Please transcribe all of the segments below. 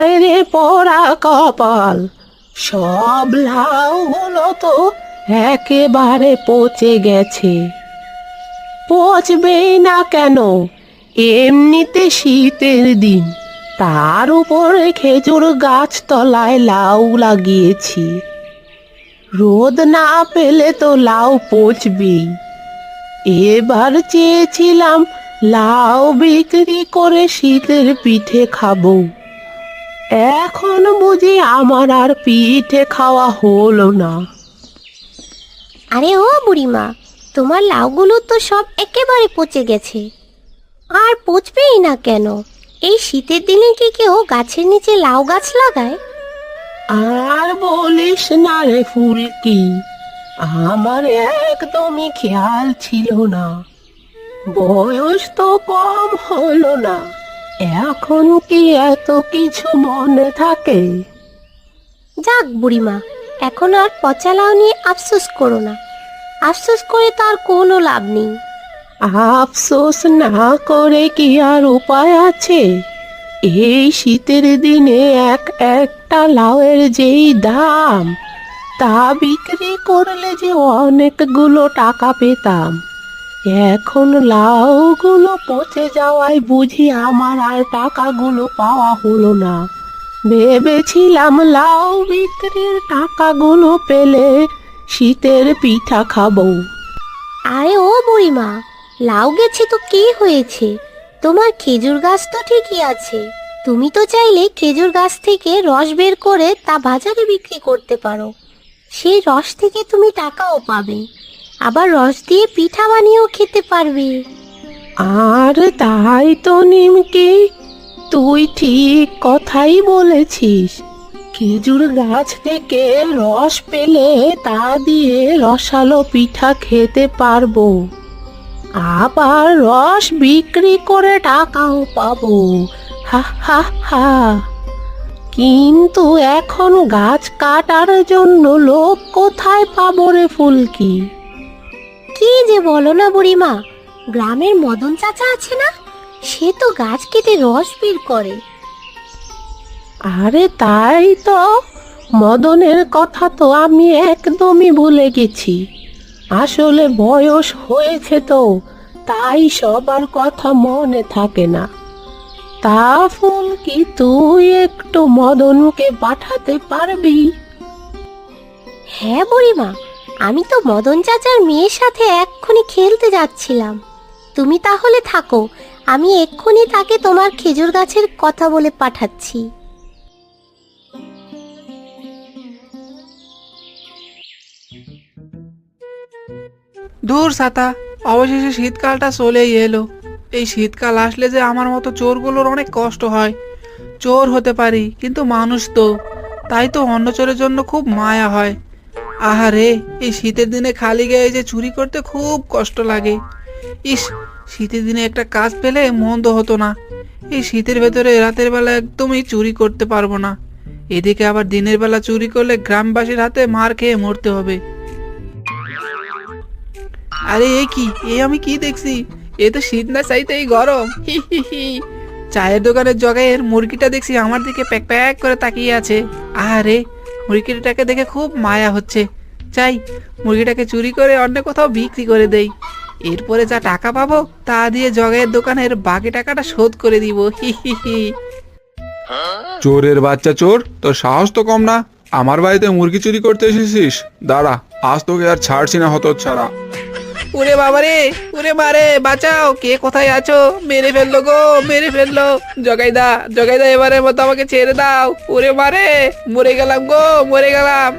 রে পোড়া কপাল, সব লাউ হলো তো একেবারে পচে গেছে। পচবেই না কেন, এমনিতে শীতের দিন, তার উপরে খেজুর গাছ তলায় লাউ লাগিয়েছি। রোদ না পেলে তো লাউ পচবেই। এবার চেয়েছিলাম লাউ বিক্রি করে শীতের পিঠে খাবো, এখন বুঝি আমার আর পিঠে খাওয়া হলো না। আরে ও বুড়িমা, তোমার লাউগুলো তো সব একেবারে পচে গেছে। আর পচবেই না কেন? এই শীতের দিনে কি কেউ গাছের নিচে লাউ গাছ লাগায়? আর বলিস না রে ফুলকি, আমার একদমই খেয়াল ছিল না। বয়স তো কম হলো না, এখন কি এত কিছু মনে থাকে? যাক বুড়িমা, এখন আর পচা লাউ নিয়ে আফসোস করো না। আফসোস করে তার কোনো লাভ নেই। আফসোস না করে কি আর উপায় আছে? এই শীতের দিনে একটা লাউয়ের যেই দাম, তা বিক্রি করলে যে অনেকগুলো টাকা পেতাম। এখন লাউগুলো পচে যাওয়ায় বুঝি আমার আর টাকাগুলো পাওয়া হলো না। ভেবেছিলাম লাউ বিক্রির টাকাগুলো পেলে শীতের পিঠা খাবো। আরে ও বুড়িমা, লাউ গেছে তো কি হয়েছে? তোমার খেজুর গাছ তো ঠিকই আছে। তুমি তো চাইলে খেজুর গাছ থেকে রস বের করে তা বাজারে বিক্রি করতে পারো। সেই রস থেকে তুমি টাকাও পাবে, আবার রস দিয়ে পিঠা বানিয়েও খেতে পারবে। আর তাই তো নিমকি, তুই ঠিক কথাই বলেছিস। খেজুর গাছ থেকে রস পেলে তা দিয়ে রসালো পিঠা খেতে পারবো, আবার রস বিক্রি করে টাকাও পাবো। হা হা হা। কিন্তু এখন গাছ কাটার জন্য লোক কোথায় পাবো রে ফুলকি? কি যে বলো না বুড়িমা, গ্রামের মদন চাচা আছে না, সে তো গাছ কেটে রস বের করে। আরে তাই তো, মদনের কথা তো আমি একদমই ভুলে গেছি। আসলে বয়স হয়েছে তো, তাই সবার কথা মনে থাকে না। তা ফুলকি, তুই একটু মদনকে পাঠাতে পারবি? হ্যাঁ বুড়িমা, আমি তো মদন চাচার মেয়ের সাথে এক্ষুনি খেলতে যাচ্ছিলাম। তুমি তাহলে থাকো, আমি এক্ষুনি তাকে তোমার খেজুর গাছের কথা বলে পাঠাচ্ছি। দূর ছাতা, অবশেষে শীতকালটা চলেই এলো। এই শীতকাল আসলে যে আমার মতো চোরগুলোর অনেক কষ্ট হয়। চোর হতে পারি, কিন্তু মানুষ তো, তাই তো অন্য চোরের জন্য খুব মায়া হয়। আহারে, এই শীতের দিনে খালি গায়ে যে চুরি করতে খুব কষ্ট লাগে। ইস, শীতের দিনে একটা কাজ পেলে মন্দ হতো না। এই শীতের ভেতরে রাতের বেলা একদমই চুরি করতে পারবো না। এদিকে আবার দিনের বেলা চুরি করলে গ্রামবাসীর হাতে মার খেয়ে মরতে হবে। আরে এ কি, এ আমি কি দেখছি? এ তো শীত না চাইতেই গরম। হি হি হি। চায়ের দোকানের জগাইয়ের মুরগিটা দেখছি আমার দিকে প্যাক প্যাক করে তাকিয়ে আছে। আরে, মুরগিটাকে দেখে খুব মায়া হচ্ছে। চাই মুরগিটাকে চুরি করে অন্য কোথাও বিক্রি করে দেই। এরপরে যা টাকা পাবো তা দিয়ে জগাইয়ের দোকানের বাকি টাকাটা শোধ করে দিব। হি হি হি। চোরের বাচ্চা চোর, তোর সাহস তো কম না। আমার বাড়িতে মুরগি চুরি করতে এসেছিস? দাঁড়া, আজ তোকে আর ছাড়ছি না হতচ্ছাড়া। ওরে বাবারে, ওরে মারে, বাঁচাও, কে কোথায় আছো? মেরে ফেললো গো, মেরে ফেললো। জগাইদা, জগাইদা, এবারের মতো আমাকে ছেড়ে দাও। ওরে মারে, মরে গেলাম গো, মরে গেলাম।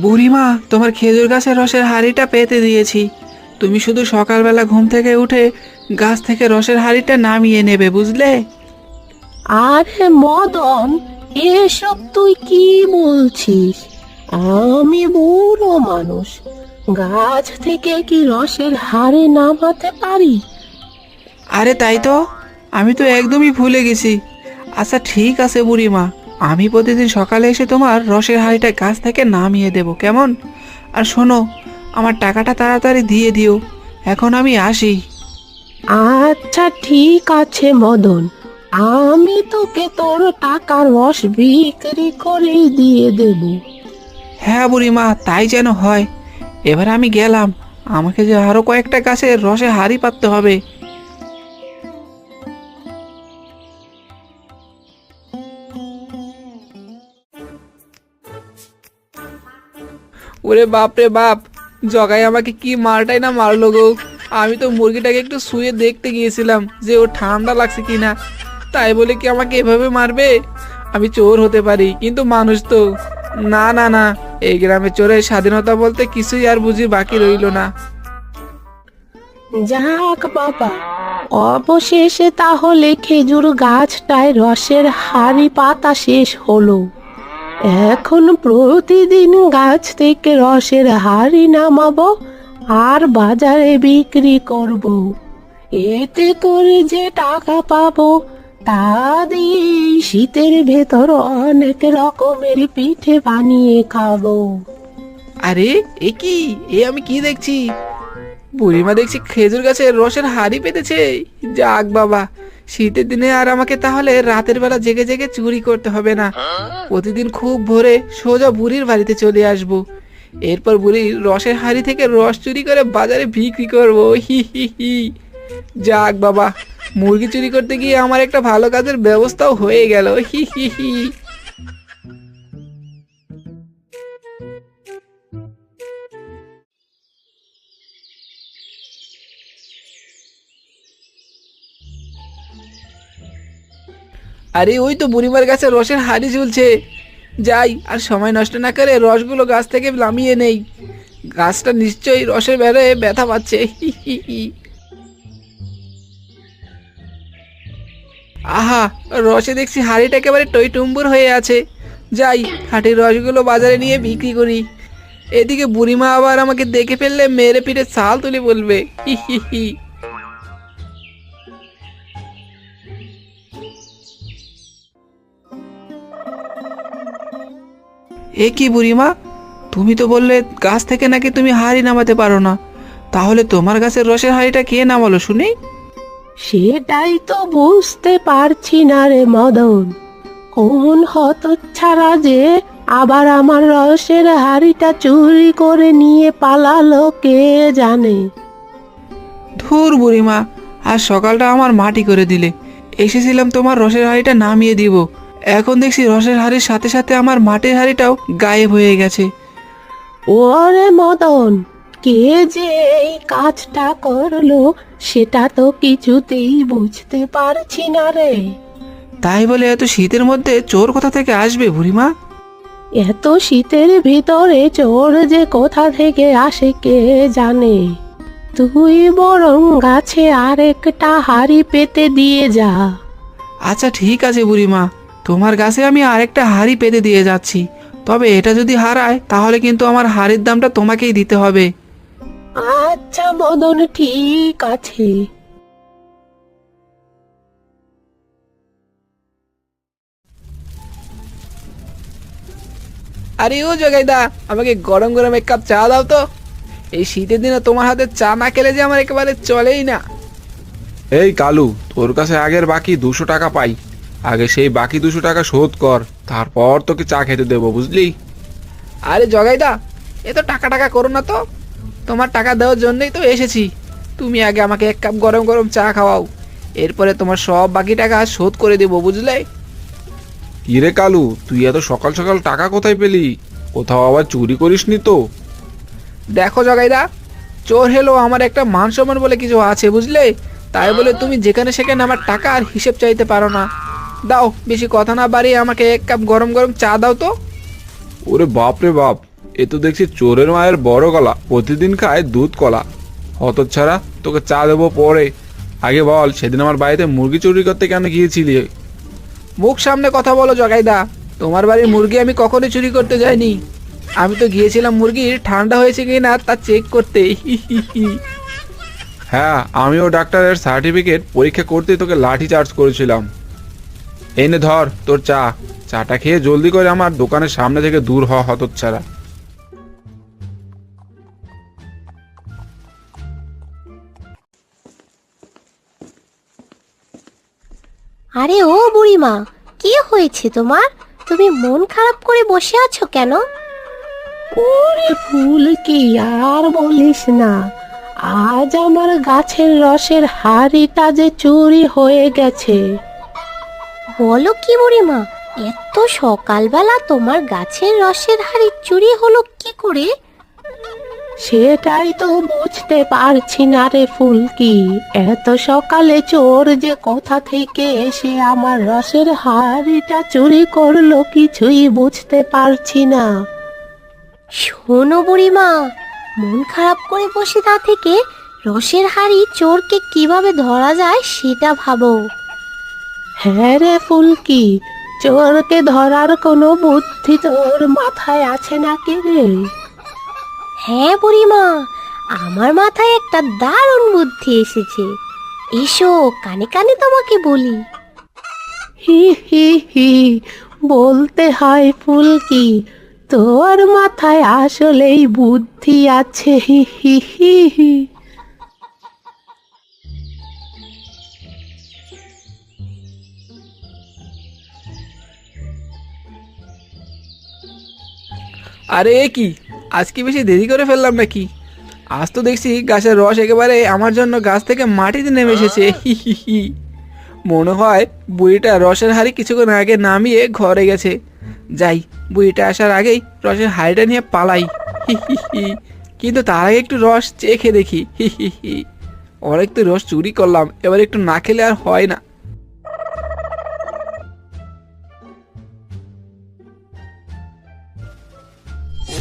বুড়িমা, তোমার খেজুর গাছের রসের হাঁড়িটা পেতে দিয়েছি। তুমি শুধু সকালবেলা ঘুম থেকে উঠে গাছ থেকে রসের হাঁড়িটা নামিয়ে নেবে, বুঝলে? আরে মদন, এসব তুই কি বলছিস? আমি বুড়ো মানুষ, গাছ থেকে কি রসের হাড়ি নামাতে পারি? আরে তাই তো, আমি তো একদমই ভুলে গেছি। আচ্ছা ঠিক আছে বুড়িমা, আমি প্রতিদিন সকালে এসে তোমার রসের হাঁড়িটা গাছ থেকে নামিয়ে দেব, কেমন? আর শোনো, আমার টাকাটা তাড়াতাড়ি দিয়ে দিও। এখন আমি আসি। আচ্ছা ঠিক আছে মদন, আমি তোকে তোর টাকার রস বিক্রি করে দিয়ে দেব। হ্যাঁ বুড়িমা, তাই যেন হয়। এবার আমি গেলাম, আমাকে যে আরো কয়েকটা গাছের রসে হাঁড়ি পাততে হবে। ওরে বাপ রে বাপ, জগাই আমাকে কি মারটাই না মারলো গো। আমি তো মুরগিটাকে একটু শুয়ে দেখতে গিয়েছিলাম যে ও ঠান্ডা লাগছে কিনা, তাই বলে কি আমাকে এভাবে মারবে? আমি চোর হতে পারি কিন্তু মানুষ তো। না না না, এই গ্রামে চোরের স্বাধীনতা বলতে কিছুই আর বুঝি বাকি রইলো না। যাক বাবা, অবশেষে তাহলে খেজুর গাছটায় রসের হাঁড়ি পাতা শেষ হলো। এখন প্রতিদিন গাছ থেকে রসের হাঁড়ি নামাবো আর বাজারে বিক্রি করব। এতে করে যে টাকা পাবো তা দিয়ে এই শীতের ভেতর অনেক রকমের পিঠে বানিয়ে খাবো। আরে এ কি, এ আমি কি দেখছি? বুড়িমা দেখছি খেজুর গাছের রসের হাঁড়ি পেতেছে। যাক বাবা, শীতের দিনে আর আমাকে তাহলে রাতের বেলা জেগে জেগে চুরি করতে হবে না। প্রতিদিন খুব ভোরে সোজা বুড়ির বাড়িতে চলে আসব। এরপর বুড়ির রসের হাঁড়ি থেকে রস চুরি করে বাজারে বিক্রি করব। হি হি হি। যাক বাবা, মুরগি চুরি করতে গিয়ে আমার একটা ভালো কাজের ব্যবস্থাও হয়ে গেল। হি হি হি। আরে ওই তো বুড়িমার গাছে রসের হাঁড়ি ঝুলছে। যাই আর সময় নষ্ট না করে রসগুলো গাছ থেকে নামিয়ে নেই। গাছটা নিশ্চয়ই রসের বেড়ে ব্যথা পাচ্ছে। হি হি হি। আহা, রসে দেখছি হাঁড়িটা একেবারে টইটুম্বুর হয়ে আছে। যাই, হাঁটির রসগুলো বাজারে নিয়ে বিক্রি করি। এদিকে বুড়িমা আবার আমাকে দেখে ফেললে মেরে পিঠে ছাল তুলে বলবে। হি হি হি। এ কি বুড়িমা, তুমি তো বললে গাছ থেকে নাকি তুমি হাঁড়ি নামাতে পারো না, তাহলে তোমার গাছের রসের হাঁড়িটা কে নামালো শুনি? সেটাই তো বুঝতে পারছি না রে মদন, কোন হতচ্ছাড়া যে আবার আমার রসের হাঁড়িটা চুরি করে নিয়ে পালালো কে জানে। ধুর বুড়িমা, আজ সকালটা আমার মাটি করে দিলে। এসেছিলাম তোমার রসের হাঁড়িটা নামিয়ে দিব, এখন দেখছি রসের হাঁড়ির সাথে সাথে আমার মাটির হাঁড়িটাও গায়েব হয়ে গেছে। ওরে মদন, কে যে এই কাজটা করলো সেটা তো কিছুতেই বুঝতে পারছি না রে। তাই বলে এত শীতের মধ্যে চোর কোথা থেকে আসবে বুড়িমা? এত শীতের ভিতরে চোর যে কোথা থেকে আসে কে জানে। তুই বরং গাছে আরেকটা হাঁড়ি পেতে দিয়ে যা। আচ্ছা ঠিক আছে বুড়িমা, তোমার গাছে আমি আরেকটা হাঁড়ি পেতে দিয়ে যাচ্ছি। তবে এটা যদি হারায় তাহলে কিন্তু আমার হাঁড়ির দামটা তোমাকেই দিতে হবে। আচ্ছা মদন, ঠিক আছে। আরে ও জগাইদা, আমাকে গরম গরম এক কাপ চা দাও তো। এই শীতের দিনে তোমার হাতে চা না খেলে যে আমার একেবারে চলেই না। এই কালু, তোর কাছে আগের বাকি 200 টাকা পাই, আগে সেই বাকি 200 টাকা শোধ কর, তারপর তোকে চা খেতে দেবো, বুঝলি? আরে জগাইদা, এ তো টাকা টাকা করো না তো। তোমার টাকা দেওয়ার জন্যই তো এসেছি। তুমি আগে আমাকে এক কাপ গরম গরম চা খাওয়াও, এরপরে তোমার সব বাকি টাকা শোধ করে দেবো, বুঝলে? কিরে কালু, তুই এত সকাল সকাল টাকা কোথায় পেলি? কোথাও আবার চুরি করিসনি তো? দেখো জগাইদা, চোর হলেও আমার একটা মান সম্মান বলে কিছু আছে, বুঝলে? তাই বলে তুমি যেখানে সেখানে আমার টাকা আর হিসেব চাইতে পারো না। দাও, বেশি কথা না বাড়িয়ে আমাকে এক কাপ গরম গরম চা দাও তো। ওরে বাপ রে বাপ, এ তো দেখছি চোরের মায়ের বড় গলা, প্রতিদিন খায় দুধ কলা। হতচ্ছাড়া, তোকে চা দেবো পরে, আগে বল সেদিন আমার বাড়িতে মুরগি চুরি করতে কেন গিয়েছিলি? মুখ সামনে কথা বলো জগাইদা, তোমার বাড়ির মুরগি আমি কখনোই চুরি করতে যাইনি। আমি তো গিয়েছিলাম মুরগির ঠান্ডা হয়েছে কিনা তা চেক করতে। হ্যাঁ, আমিও ডাক্তারের সার্টিফিকেট পরীক্ষা করতে তোকে লাঠি চার্জ করেছিলাম। এই নে ধর তোর চা, চাটা খেয়ে জলদি করে আমার দোকানের সামনে থেকে দূর হ হতচ্ছাড়া। আরে ও বুড়িমা, কি হয়েছে তোমার? তুমি মন খারাপ করে বসে আছো কেন? ওরে ফুল কি, আর বলিস না, আজ আমার গাছের রসের হাঁড়িটা যে চুরি হয়ে গেছে। বলো কি বুড়িমা, এত সকালবেলা তোমার গাছের রসের হাঁড়ি চুরি হলো কি করে? সেটাই তো বুঝতে পারছি না রে ফুলকি, এত সকালে চোর যে কোথা থেকে এসে আমার রসের হাঁড়িটা চুরি করলো কিছুই বুঝতে পারছি না। শোনো বুড়িমা, মন খারাপ করে বসে না থেকে রসের হাঁড়ি চোরকে কিভাবে ধরা যায় সেটা ভাবো। হ্যাঁ রে ফুলকি, চোরকে ধরার কোনো বুদ্ধি তোর মাথায় আছে নাকি রে? হ্যাঁ বুড়িমা, আমার মাথায় একটা দারুণ বুদ্ধি এসেছে। এসো কানে কানে তোমাকে বলি। হি হি হি, বলতে হয় ফুলকি, তোর মাথায় আসলেই বুদ্ধি আছে, হি হি হি হি। আরে এ কি, আজকে বেশি দেরি করে ফেললাম নাকি? আজ তো দেখছি গাছের রস একেবারে আমার জন্য গাছ থেকে মাটিতে নেমে এসেছে। হি হি হি। মনে হয় বুড়িটা রসের হাঁড়ি কিছুক্ষণ আগে নামিয়ে ঘরে গেছে। যাই, বুড়িটা আসার আগেই রসের হাঁড়িটা নিয়ে পালাই। হি হি হি। কিন্তু তার আগে একটু রস চেখে দেখি। হি হি হি। অনেক তো রস চুরি করলাম, এবার একটু না খেলে আর হয় না।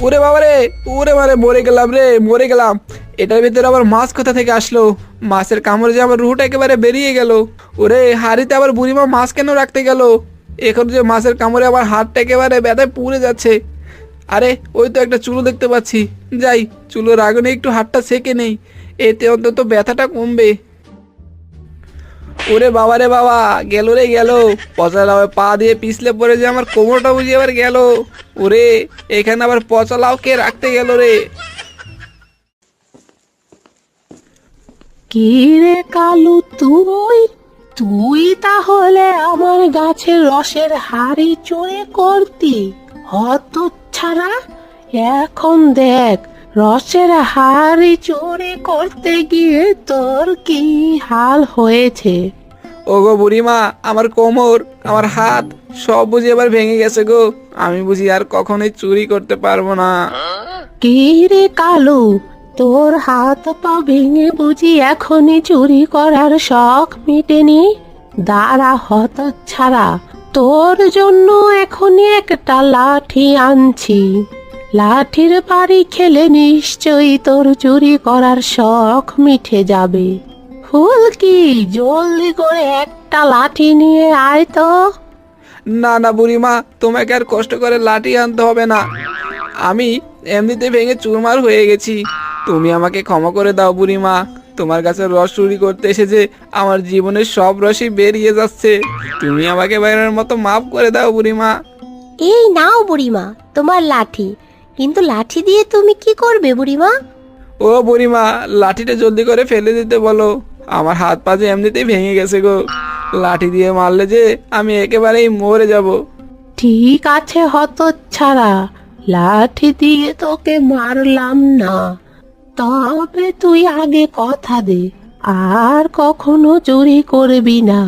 ওরে বাবা রে, ওরে মানে মরে গেলাম রে, মরে গেলাম। এটার ভিতরে আবার মাছ কোথা থেকে আসলো? মাছের কামড়ে যে আমার রুহটা একেবারে বেরিয়ে গেল। ওরে, হাড়িতে আবার বুড়িমা মাছ কেন রাখতে গেল? এখন যে মাছের কামড়ে আবার হাতটা একেবারে ব্যথায় পুড়ে যাচ্ছে। আরে ওই তো একটা চুলো দেখতে পাচ্ছি, যাই চুলোর আগুনে একটু হাতটা সেকে নেই, এতে অন্তত ব্যথাটা কমবে। ওরে বাবা রে বাবা, গেল রে গেল। পচা লাউ পা দিয়ে পিছলে পড়ে যে আমার কোমরটা বুঝিয়ে আবার গেল। ওরে, এখানে আবার পচা লাউ কে রাখতে গেল রে? কি রে কালু, তুই তুই তাহলে আমার গাছের রসের হাঁড়ি চুরি করতি? হতচ্ছাড়া, এখন দেখ রসের হাঁড়ি চুরি করতে গিয়ে তোর কি হাল হয়েছে। ওগো বুড়িমা, আমার কোমর, আমার হাত সব বুঝি এবার ভেঙে গেছে গো। আমি বুঝি আর কখনোই চুরি করতে পারবো না। কি রে কালু, তোর হাত পা ভেঙে বুঝি এখনই চুরি করার শখ মিটেনি? দাঁড়া হতচ্ছাড়া, তোর জন্য এখনই একটা লাঠি আনছি। লাঠির বাড়ি খেলে নিশ্চয়ই তোর চুরি করার শখ মিটে যাবে। ফুলকি, জলদি করে একটা লাঠি নিয়ে আয় তো। না না বুড়িমা, তোমাকে আর কষ্ট করে লাঠি আনতে হবে না, আমি এমনিতে ভেঙে চুরমার হয়ে গেছি। তুমি আমাকে ক্ষমা করে দাও বুড়িমা। তোমার কাছে রস চুরি করতে এসে যে আমার জীবনের সব রসই বেরিয়ে যাচ্ছে, তুমি আমাকে বাইরের মতো মাফ করে দাও বুড়িমা। এই নাও বুড়িমা তোমার লাঠি। কিন্তু লাঠি দিয়ে তুমি কি করবে বুড়িমা? ও বুড়িমা, লাঠিটা জলদি করে ফেলে দিতে বলো, আমার হাত পা যে এমনিতেই ভেঙে গেছে গো। লাঠি দিয়ে মারলে যে আমি একেবারেই মরে যাব। ঠিক আছে হতচ্ছাড়া, লাঠি দিয়ে তোকে মারলাম না, তবে তুই আগে কথা দে আর কখনো চুরি করবি না,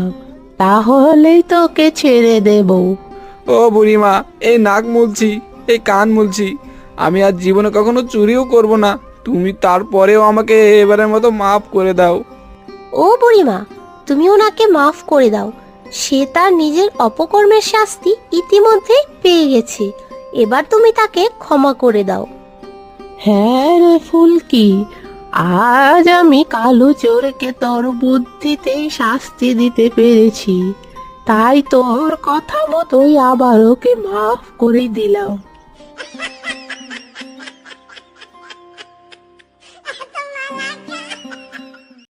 তাহলেই তোকে ছেড়ে দেব। ও বুড়িমা, এই নাক মুলছি, এই কান মুলছি, আমি আর জীবনে কখনো চুরিও করব না। তুমি তারপরেও আমাকে এবারের মতো মাফ করে দাও। ও বুড়িমা, তুমি ওনাকে মাফ করে দাও। সে তার নিজের অপকর্মের শাস্তি ইতিমধ্যে পেয়ে গেছে, এবার তুমি তাকে ক্ষমা করে দাও। হ্যাঁ রে ফুলকি, আজ আমি কালু চোরকে তোর বুদ্ধিতেই শাস্তি দিতে পেরেছি, তাই তোর কথা মতোই আবার ওকে মাফ করে দিলাম।